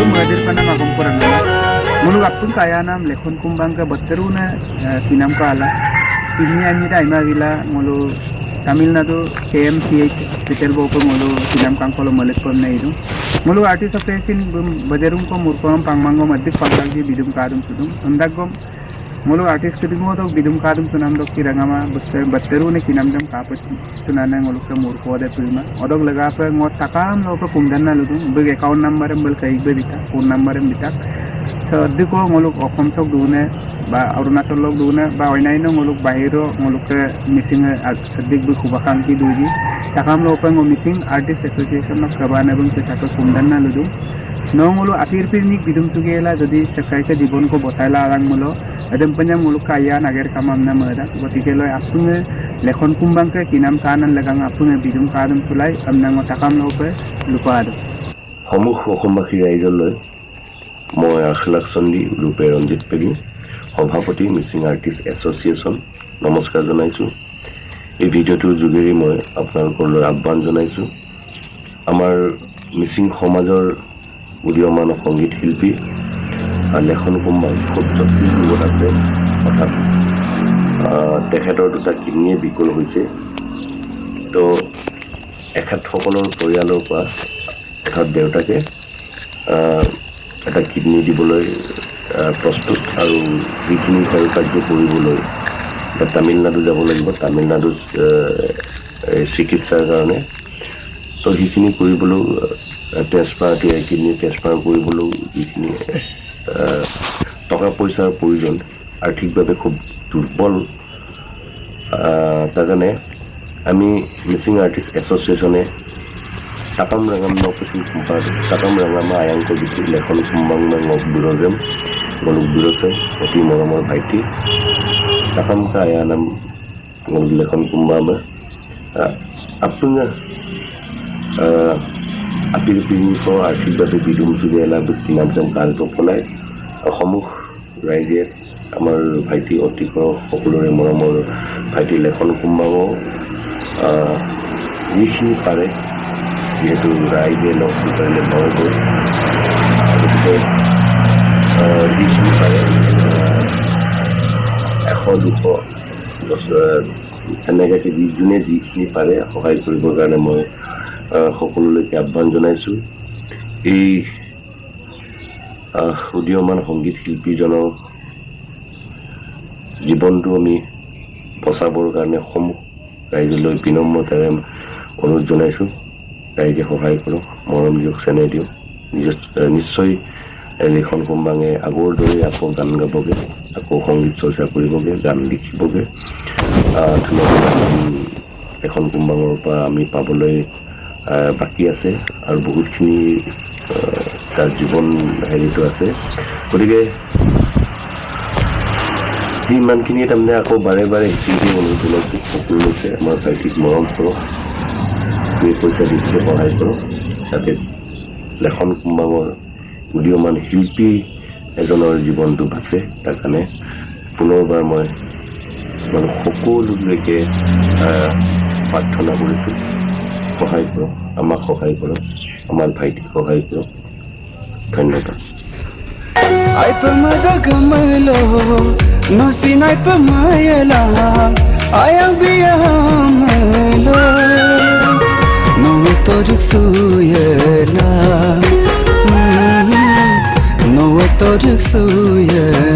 itu mengajar pada ngagum kurang mulu apun kaya nam lekon kumbang ke beteru na kinam kala ini ani dah ima gila mulu Tamil Nadu KMCH hospital bopo mulu kinam kangkolo malet pom na itu mulu artis of faith in bajarum ko murkom pangmango madis pagdagi bidum kadum sudum andagom mulu artis kedimo to bidum kadum sunam dok kirangama beteru ne kinam jam kapet sunana mulu ke murko de prima odog laga pe ngot takam lo pe kumdanna ludu beg account number bel kai be bita phone number bita so ko mulu okom tok dune ba arunachal lok dune ba oinaino mulu bahiro mulu ke missing adik bu kubakan ki duji takam lo pe ngo missing artist association of kabana bung ke sako kumdanna ludu nongulu akhir pirnik bidum tugela jadi sekai ke jibon ko botaila arang mulo adam panya mulu kaya nager kamam na mada gotike loy apunge lekhon kumbang ke kinam kanan lagang apunge bidum kadum sulai amna ngotakam lope lupa ado সমুখ অসমবাসী ৰাইজলৈ মই আখলাক চন্দী ৰূপে ৰঞ্জিত পেগু সভাপতি Mising artist association নমস্কাৰ জনাইছোঁ এই ভিডিঅ'টোৰ যোগেৰে মই আপোনালোকলৈ আহ্বান জনাইছোঁ আমাৰ মিচিং সমাজৰ উদীয়মান সংগীত শিল্পী লেখন কুম্বাং খুব জটিল ৰোগত আছে অৰ্থাৎ তেখেতৰ দুটা কিডনীয়ে বিকল হৈছে তো এখেতসকলৰ পৰিয়ালৰ পৰা অৰ্থাৎ দেউতাকে এটা কিডনী দিবলৈ প্ৰস্তুত আৰু যিখিনি কাৰ্য কৰিবলৈ তামিলনাডু যাব লাগিব তামিলনাডু চিকিৎসাৰ কাৰণে তো সেইখিনি কৰিবলৈ ট্ৰেন্সফাৰ কিডনী ট্ৰেন্সফাৰ কৰিবলৈও যিখিনি টকা পইচাৰ প্ৰয়োজন আৰ্থিকভাৱে খুব দুৰ্বল তাৰ কাৰণে আমি মিচিং আৰ্টিষ্ট এছ'চিয়েশ্যনে Takam rangam no kusin kumpar, takam rangam ayang ko dikit lekon kumbang na ngok birozem, ngoluk birozem, oti moramor baiti, takam kaya nam ngoluk lekon kumbang apa nga apir piring ko artik babe bidum sugela bekinam jam kal to polai, সমুখ ৰাইজে আমাৰ ভাইটি অতিকৰ সকলোৰে মৰমৰ ভাইটি লেখন কুম্বাঙো যিখিনি পাৰে যিহেতু ৰাইজে লগ কৰিলে নহ'ব গতিকে যিখিনি পাৰে 100-200 তেনেকৈ যোনে যিখিনি পাৰে সহায় কৰিবৰ কাৰণে মই সকলোলৈকে আহ্বান জনাইছোঁ এই উদীয়মান সংগীত শিল্পীজনৰ জীৱনটো আমি বচাবৰ কাৰণে সমূহ ৰাইজলৈ বিনম্ৰতাৰে অনুৰোধ জনাইছোঁ ৰাইজে সহায় কৰক মৰম দিয়ক চেনেহ দিয়ক নিশ্চয় লেখন কুম্বাঙে আগৰ দৰে আকৌ গান গাবগৈ আকৌ সংগীত চৰ্চা কৰিবগৈ গান লিখিবগৈ ধুনীয়া লেখন কুম্বাঙৰ পৰা আমি পাবলৈ বাকী আছে আৰু বহুতখিনি তাৰ জীৱন হেৰিটো আছে গতিকে ইমানখিনি তাৰমানে আকৌ বাৰে বাৰে শিকি অনুৰোধ জনাইছোঁ সকলোকে আমাৰ ভাইটিক মৰম কৰক পইচা দি সহায় কৰক যাতে লেখন কুম্বাঙৰ উদীয়মান শিল্পী এজনৰ জীৱনটো বাচে তাৰ কাৰণে পুনৰবাৰ মই মানে সকলোলৈকে প্ৰাৰ্থনা কৰিছোঁ সহায় কৰক আমাক সহায় কৰক আমাৰ ভাইটিক সহায় কৰক ধন্যবাদ Ai pemada gamelo no sinai pemayala ayang biamelo no torik suyela no torik suyela